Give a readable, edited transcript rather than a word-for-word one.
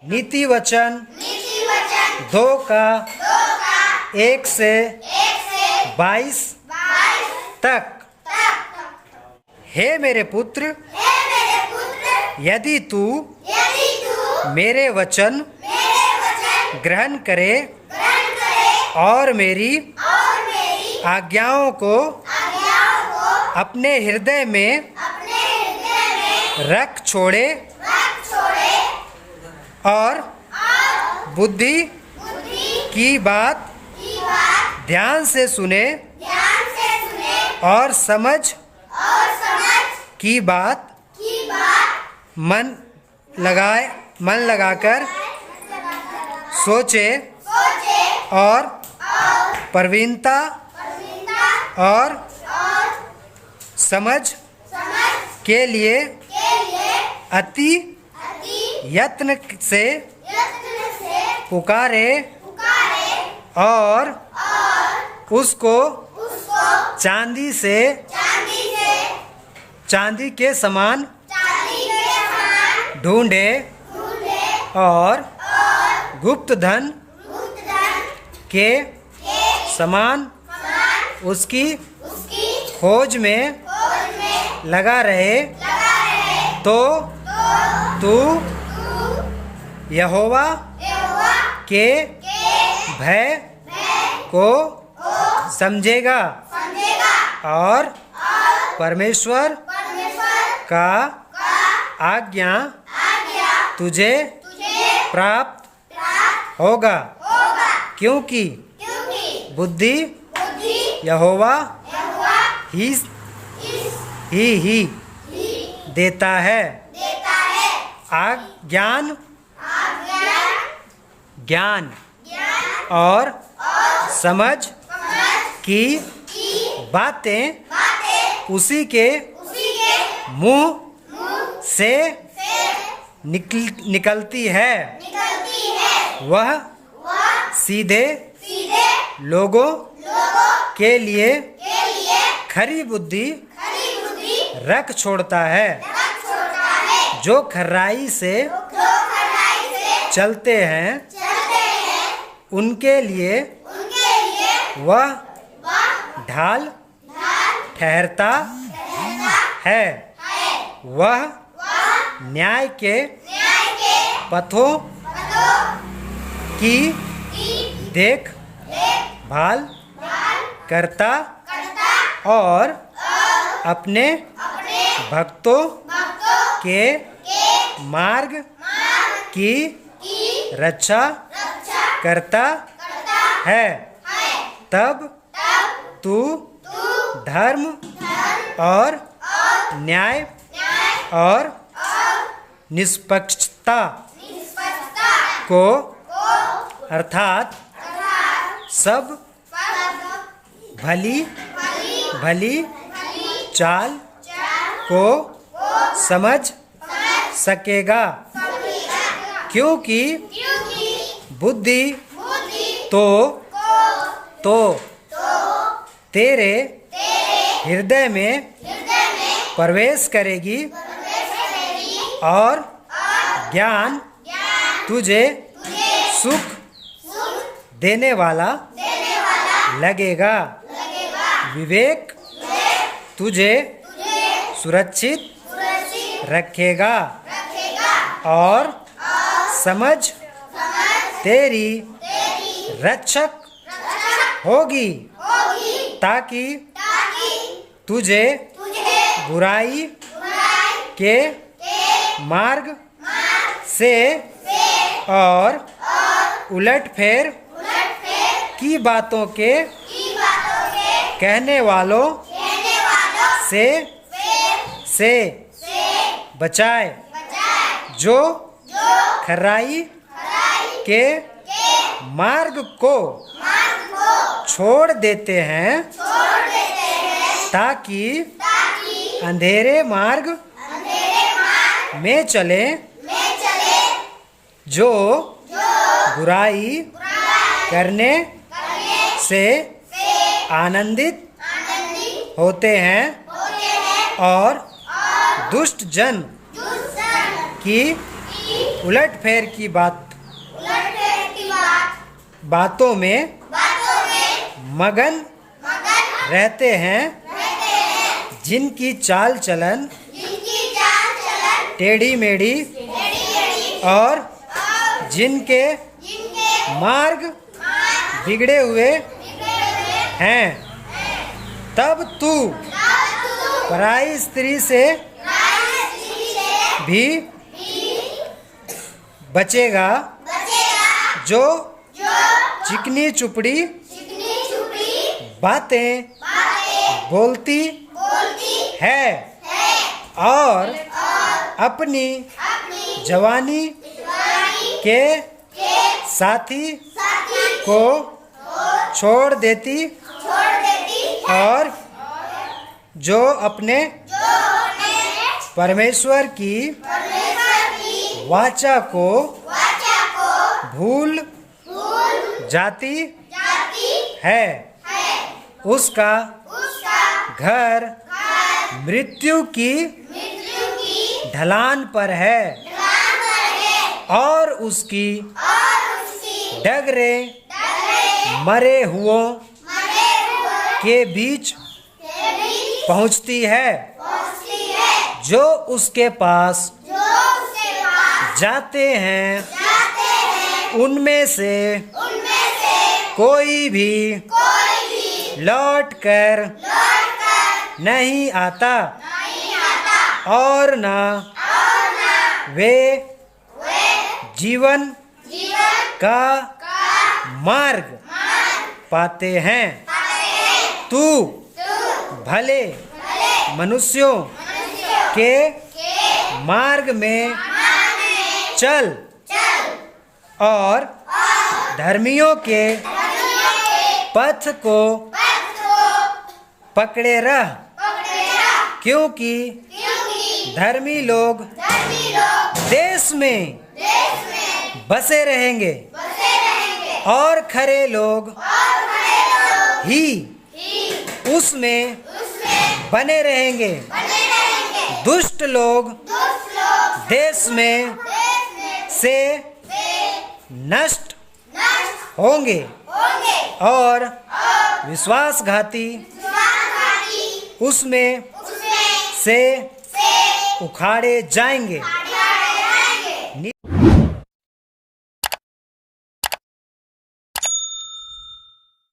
नीति वचन 2 का 1 से 22 तक। हे मेरे पुत्र, यदि तू मेरे वचन ग्रहण करे और मेरी आज्ञाओं को अपने हृदय में रख छोड़े और बुद्धि की बात ध्यान से सुने और समझ की बात मन लगाकर सोचे और प्रवीणता और समझ के लिए अति यत्न से पुकारे और उसको चांदी के समान ढूंढे और गुप्त धन के समान उसकी खोज में लगा रहे, तो तू यहोवा के भय को समझेगा और परमेश्वर का आज्ञा तुझे प्राप्त होगा, क्योंकि बुद्धि यहोवा ही देता है। ज्ञान और समझ की बातें उसी के मुंह से निकलती है। वह सीधे लोगों के लिए खरी बुद्धि रख छोड़ता है। जो खराई से चलते हैं उनके लिए वह ढाल ठहरता है। वह न्याय के पथों की देखभाल करता और अपने भक्तों के मार्ग की रक्षा करता है। तब तू धर्म और न्याय और निष्पक्षता को अर्थात सब भली चाल को समझ सकेगा, क्योंकि बुद्धि तो तेरे हृदय में प्रवेश करेगी और ज्ञान तुझे सुख देने वाला लगेगा। विवेक तुझे सुरक्षित रखेगा और समझ तेरी रक्षक होगी, ताकि तुझे बुराई के मार्ग से और उलटफेर की बातों के कहने वालों से बचाए, जो खराई के मार्ग को छोड़ देते हैं, ताकि अंधेरे मार्ग में चले, जो बुराई करने से आनंदित होते हैं और दुष्ट जन की उलटफेर की बातों में मगन रहते हैं, जिनकी चाल चलन टेढ़ी मेढ़ी और जिनके मार्ग बिगड़े हुए हैं। तब तू पराई स्त्री से भी बचेगा, जो चिकनी चुपड़ी बातें बोलती है और अपनी जवानी के साथी को छोड़ देती और जो अपने परमेश्वर की वाचा को भूल जाती है, उसका घर मृत्यु की ढलान पर है और उसकी डगरें मरे हुओं के बीच पहुंचती है। जो उसके पास जाते हैं उनमें से कोई भी लौट कर नहीं आता और न वे जीवन का मार्ग पाते हैं। तू भले मनुष्यों के मार्ग में चल और धर्मियों के पथ को पकड़े रह, क्योंकि धर्मी लोग देश में बसे रहेंगे और खरे लोग ही उसमें बने रहेंगे। दुष्ट लोग देश में से नष्ट होंगे और विश्वासघाती उसमें से उखाड़े जाएंगे।